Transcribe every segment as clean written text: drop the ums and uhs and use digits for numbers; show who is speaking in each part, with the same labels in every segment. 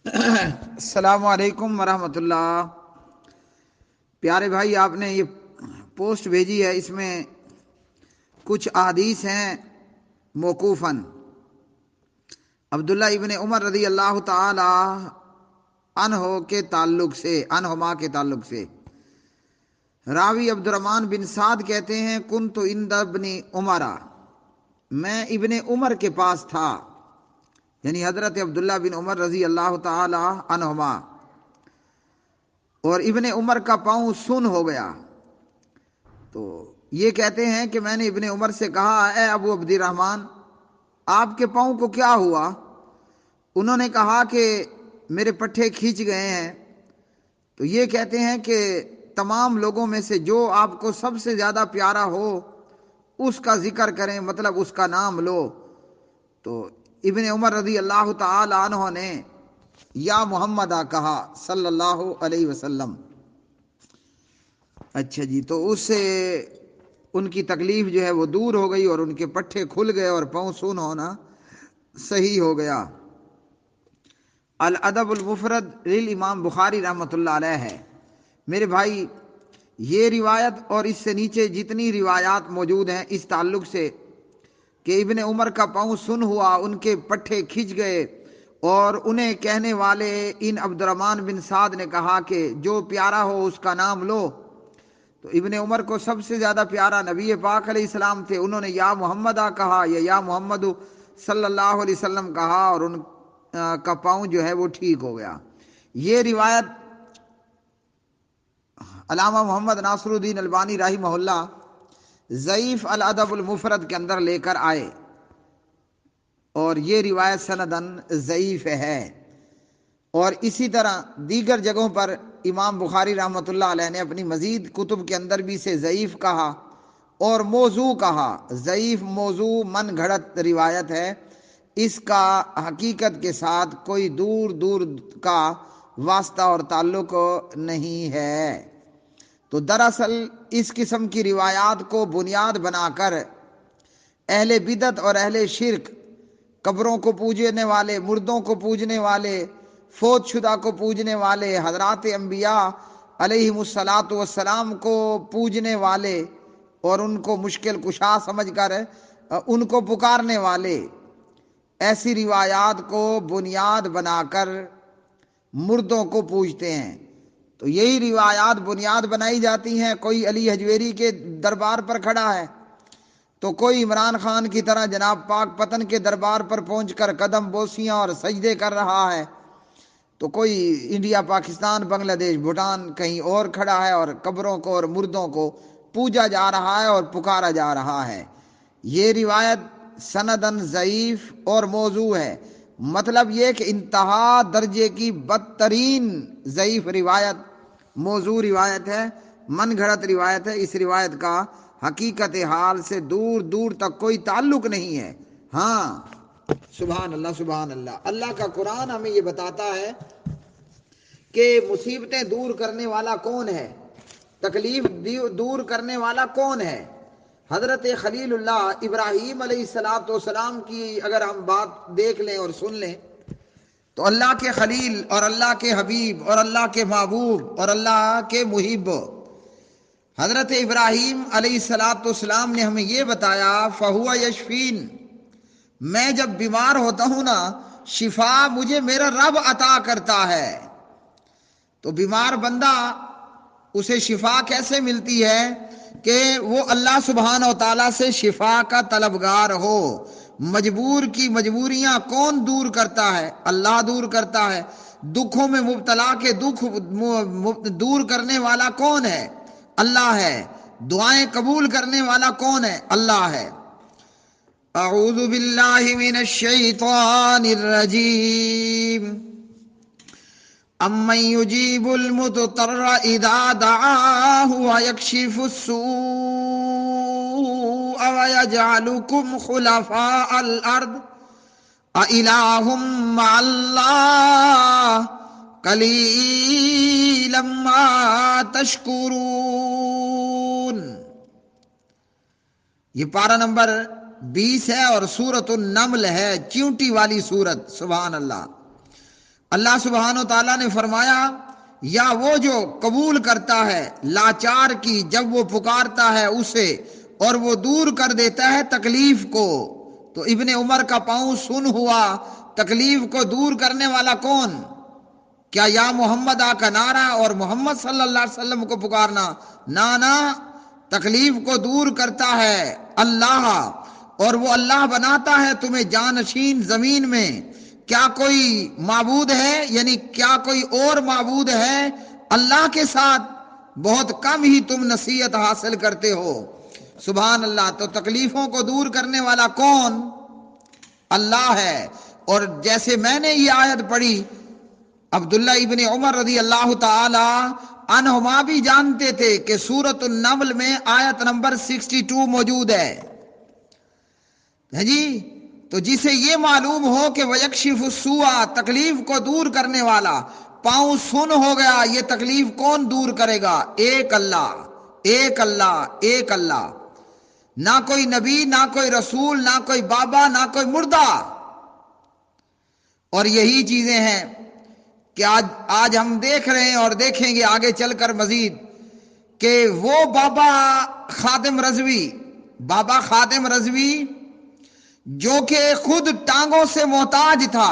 Speaker 1: السلام علیکم ورحمۃ اللہ۔ پیارے بھائی، آپ نے یہ پوسٹ بھیجی ہے، اس میں کچھ احادیث ہیں موقوفاً عبداللہ ابن عمر رضی اللہ تعالی عنہما کے تعلق سے۔ راوی عبد الرحمن بن سعد کہتے ہیں کنت عند ابن عمر، میں ابن عمر کے پاس تھا، یعنی حضرت عبداللہ بن عمر رضی اللہ تعالی عنہما، اور ابن عمر کا پاؤں سن ہو گیا۔ تو یہ کہتے ہیں کہ میں نے ابن عمر سے کہا، اے ابو عبد الرحمن، آپ کے پاؤں کو کیا ہوا؟ انہوں نے کہا کہ میرے پٹھے کھینچ گئے ہیں۔ تو یہ کہتے ہیں کہ تمام لوگوں میں سے جو آپ کو سب سے زیادہ پیارا ہو اس کا ذکر کریں، مطلب اس کا نام لو۔ تو ابن عمر رضی اللہ تعالی عنہ نے یا محمد کہا صلی اللہ علیہ وسلم۔ اچھا جی، تو اس سے ان کی تکلیف جو ہے وہ دور ہو گئی اور ان کے پٹھے کھل گئے اور پاؤں سون ہونا صحیح ہو گیا۔ الادب المفرد للامام بخاری رحمۃ اللہ علیہ ہے۔ میرے بھائی، یہ روایت اور اس سے نیچے جتنی روایات موجود ہیں اس تعلق سے کہ ابن عمر کا پاؤں سن ہوا، ان کے پٹھے کھنچ گئے، اور انہیں کہنے والے ان عبد الرحمن بن سعد نے کہا کہ جو پیارا ہو اس کا نام لو۔ تو ابن عمر کو سب سے زیادہ پیارا نبی پاک علیہ السلام تھے، انہوں نے یا محمد کہا یا محمد صلی اللہ علیہ وسلم کہا، اور ان کا پاؤں جو ہے وہ ٹھیک ہو گیا۔ یہ روایت علامہ محمد ناصر الدین البانی رحمہ اللہ ضعیف الادب المفرد کے اندر لے کر آئے، اور یہ روایت سندن ضعیف ہے۔ اور اسی طرح دیگر جگہوں پر امام بخاری رحمۃ اللہ علیہ نے اپنی مزید کتب کے اندر بھی اسے ضعیف کہا اور موضوع کہا۔ ضعیف موضوع من گھڑت روایت ہے، اس کا حقیقت کے ساتھ کوئی دور دور کا واسطہ اور تعلق نہیں ہے۔ تو دراصل اس قسم کی روایات کو بنیاد بنا کر اہل بدعت اور اہل شرک، قبروں کو پوجنے والے، مردوں کو پوجنے والے، فوت شدہ کو پوجنے والے، حضرات انبیاء علیہم الصلاۃ والسلام کو پوجنے والے اور ان کو مشکل کشا سمجھ کر ان کو پکارنے والے، ایسی روایات کو بنیاد بنا کر مردوں کو پوجتے ہیں۔ تو یہی روایات بنیاد بنائی جاتی ہیں۔ کوئی علی حجویری کے دربار پر کھڑا ہے تو کوئی عمران خان کی طرح جناب پاک پتن کے دربار پر پہنچ کر قدم بوسیاں اور سجدے کر رہا ہے، تو کوئی انڈیا، پاکستان، بنگلہ دیش، بھوٹان کہیں اور کھڑا ہے اور قبروں کو اور مردوں کو پوجا جا رہا ہے اور پکارا جا رہا ہے۔ یہ روایت سندن ضعیف اور موضوع ہے، مطلب یہ کہ انتہا درجے کی بدترین ضعیف روایت، موضوع روایت ہے، من گھڑت روایت ہے۔ اس روایت کا حقیقت حال سے دور دور تک کوئی تعلق نہیں ہے۔ ہاں، سبحان اللہ سبحان اللہ، اللہ کا قرآن ہمیں یہ بتاتا ہے کہ مصیبتیں دور کرنے والا کون ہے، تکلیف دور کرنے والا کون ہے۔ حضرت خلیل اللہ ابراہیم علیہ السلام کی اگر ہم بات دیکھ لیں اور سن لیں تو اللہ کے خلیل اور اللہ کے حبیب اور اللہ کے محبوب اور اللہ کے محب حضرت ابراہیم علیہ السلام نے ہمیں یہ بتایا، فہو یشفین، میں جب بیمار ہوتا ہوں نا، شفا مجھے میرا رب عطا کرتا ہے۔ تو بیمار بندہ، اسے شفا کیسے ملتی ہے؟ کہ وہ اللہ سبحانہ و تعالیٰ سے شفا کا طلبگار ہو۔ مجبور کی مجبوریاں کون دور کرتا ہے؟ اللہ دور کرتا ہے۔ دکھوں میں مبتلا کے دکھ دور کرنے والا کون ہے؟ اللہ ہے۔ دعائیں قبول کرنے والا کون ہے؟ اللہ ہے۔ اعوذ باللہ من الشیطان الرجیم، امن یجیب المضطر اذا دعاہ ویکشف السوء ویجعلکم خلفاء الارض اِلٰہٌ مع اللہ قلیلا ما تشکرون۔ یہ پارہ نمبر 20 ہے اور سورۃ النمل ہے، چیونٹی والی سورت۔ سبحان اللہ۔ اللہ سبحانہ و تعالیٰ نے فرمایا یا وہ جو قبول کرتا ہے لاچار کی جب وہ پکارتا ہے اسے اور وہ دور کر دیتا ہے تکلیف کو. تو ابن عمر کا پاؤں سن ہوا. تکلیف کو دور کرنے والا کون؟ کیا یا محمد آ کا نعرہ اور محمد صلی اللہ علیہ وسلم کو پکارنا؟ نہ، تکلیف کو دور کرتا ہے اللہ، اور وہ اللہ بناتا ہے تمہیں جانشین زمین میں. کیا کوئی معبود ہے، یعنی کیا کوئی اور معبود ہے اللہ کے ساتھ؟ بہت کم ہی تم نصیحت حاصل کرتے ہو. سبحان اللہ. تو تکلیفوں کو دور کرنے والا کون؟ اللہ ہے. اور جیسے میں نے یہ آیت پڑھی، عبداللہ ابن عمر رضی اللہ تعالی عنہما بھی جانتے تھے کہ سورۃ النمل میں آیت نمبر 62 موجود ہے جی. تو جسے یہ معلوم ہو کہ وَيَكْشِفُ السُّوءَ، تکلیف کو دور کرنے والا، پاؤں سن ہو گیا، یہ تکلیف کون دور کرے گا؟ ایک اللہ، ایک اللہ، ایک اللہ. نہ کوئی نبی، نہ کوئی رسول، نہ کوئی بابا، نہ کوئی مردہ. اور یہی چیزیں ہیں کہ آج ہم دیکھ رہے ہیں اور دیکھیں گے آگے چل کر مزید کہ وہ بابا خادم رضوی جو کہ خود ٹانگوں سے محتاج تھا،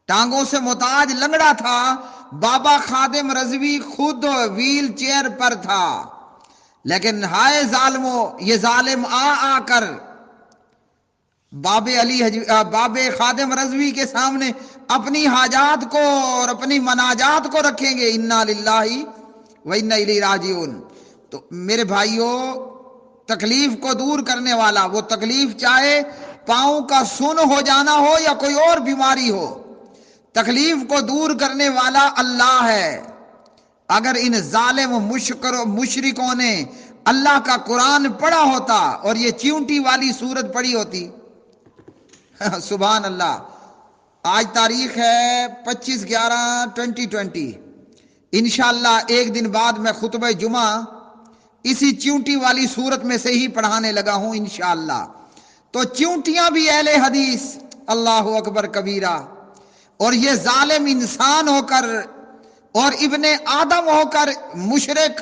Speaker 1: ٹانگوں سے محتاج لنگڑا تھا، بابا خادم رضوی خود ویل چیئر پر تھا. لیکن ہائے ظالمو، یہ ظالم آ کر باب خادم رضوی کے سامنے اپنی حاجات کو اور اپنی مناجات کو رکھیں گے. انا للہ و انا الیہ راجعون. تو میرے بھائیوں، تکلیف کو دور کرنے والا، وہ تکلیف چاہے پاؤں کا سن ہو جانا ہو یا کوئی اور بیماری ہو، تکلیف کو دور کرنے والا اللہ ہے. اگر ان ظالم مشرکوں نے اللہ کا قرآن پڑھا ہوتا اور یہ چیونٹی والی سورت پڑھی ہوتی، سبحان اللہ. آج تاریخ ہے 25/11/2020. انشاءاللہ ایک دن بعد میں خطبہ جمعہ اسی چیونٹی والی سورت میں سے ہی پڑھانے لگا ہوں انشاءاللہ. تو چیونٹیاں بھی اہل حدیث، اللہ اکبر کبیرہ. اور یہ ظالم انسان ہو کر اور ابن آدم ہو کر مشرک،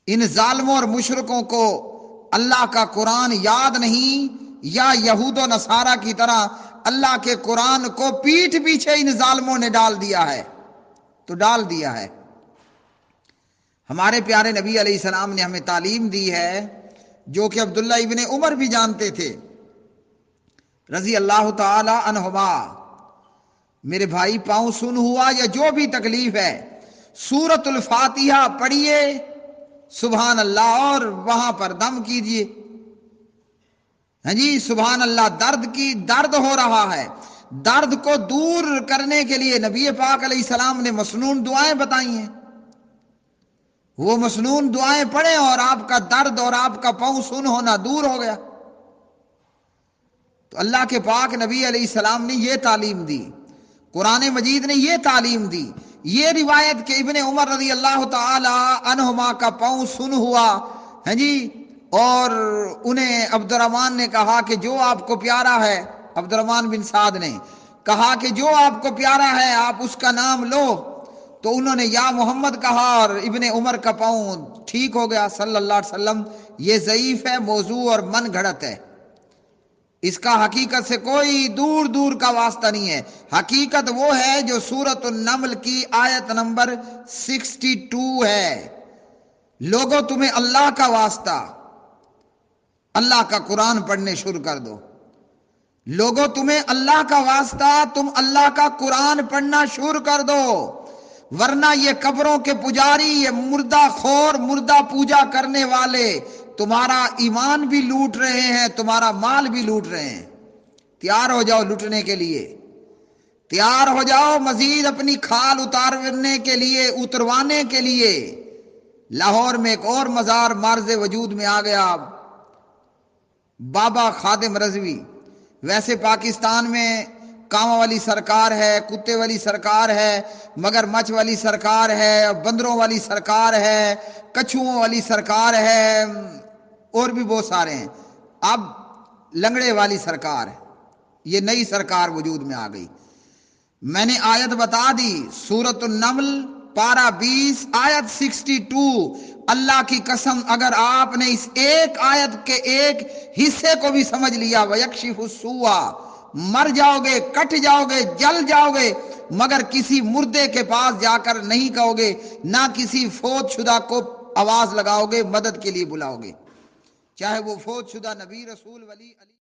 Speaker 1: ان ظالموں اور مشرکوں کو اللہ کا قرآن یاد نہیں، یا یہود و نصارہ کی طرح اللہ کے قرآن کو پیٹھ پیچھے ان ظالموں نے ڈال دیا ہے. تو ڈال دیا ہے. ہمارے پیارے نبی علیہ السلام نے ہمیں تعلیم دی ہے جو کہ عبداللہ ابن عمر بھی جانتے تھے رضی اللہ تعالی عنہما. میرے بھائی، پاؤں سن ہوا یا جو بھی تکلیف ہے، سورۃ الفاتحہ پڑھیے، سبحان اللہ، اور وہاں پر دم کیجئے. ہاں جی، سبحان اللہ. درد ہو رہا ہے، درد کو دور کرنے کے لیے نبی پاک علیہ السلام نے مسنون دعائیں بتائی ہیں. وہ مسنون دعائیں پڑھیں اور آپ کا درد اور آپ کا پاؤں سن ہونا دور ہو گیا. تو اللہ کے پاک نبی علیہ السلام نے یہ تعلیم دی، قرآن مجید نے یہ تعلیم دی. یہ روایت کہ ابن عمر رضی اللہ تعالی عنہما کا پاؤں سن ہوا، ہاں جی، اور انہیں عبد الرحمن نے کہا کہ جو آپ کو پیارا ہے، عبد الرحمن بن سعد نے کہا کہ جو آپ کو پیارا ہے آپ اس کا نام لو. تو انہوں نے یا محمد کہا اور ابن عمر کا پاؤں ٹھیک ہو گیا صلی اللہ علیہ وسلم. یہ ضعیف ہے، موضوع اور من گھڑت ہے. اس کا حقیقت سے کوئی دور کا واسطہ نہیں ہے. حقیقت وہ ہے جو سورۃ النمل کی آیت نمبر 62 ہے. لوگوں، تمہیں اللہ کا واسطہ، اللہ کا قرآن پڑھنے شروع کر دو. لوگوں، تمہیں اللہ کا واسطہ، تم اللہ کا قرآن پڑھنا شروع کر دو، ورنہ یہ قبروں کے پجاری، یہ مردہ خور، مردہ پوجا کرنے والے تمہارا ایمان بھی لوٹ رہے ہیں، تمہارا مال بھی لوٹ رہے ہیں. تیار ہو جاؤ لوٹنے کے لیے، تیار ہو جاؤ مزید اپنی کھال اتارنے کے لیے، اتروانے کے لیے. لاہور میں ایک اور مزار مارز وجود میں آ گیا، بابا خادم رضوی. ویسے پاکستان میں کانوا والی سرکار ہے، کتے والی سرکار ہے، مگر مچھ والی سرکار ہے، بندروں والی سرکار ہے، کچھوؤں والی سرکار ہے، اور بھی بہت سارے ہیں. اب لنگڑے والی سرکار ہے. یہ نئی سرکار وجود میں آ گئی۔ میں نے آیت بتا دی، سورۃ النمل پارہ 20 آیت 62۔ اللہ کی قسم اگر آپ نے اس ایک آیت کے ایک حصے کو بھی سمجھ لیا، وَيَكْشِفُ السُّوءَ، مر جاؤ گے، کٹ جاؤ گے، جل جاؤ گے، مگر کسی مردے کے پاس جا کر نہیں کہو گے، نہ کسی فوت شدہ کو آواز لگاؤ گے، مدد کے لیے بلاؤ گے، چاہے وہ فوت شدہ نبی، رسول، ولی، علی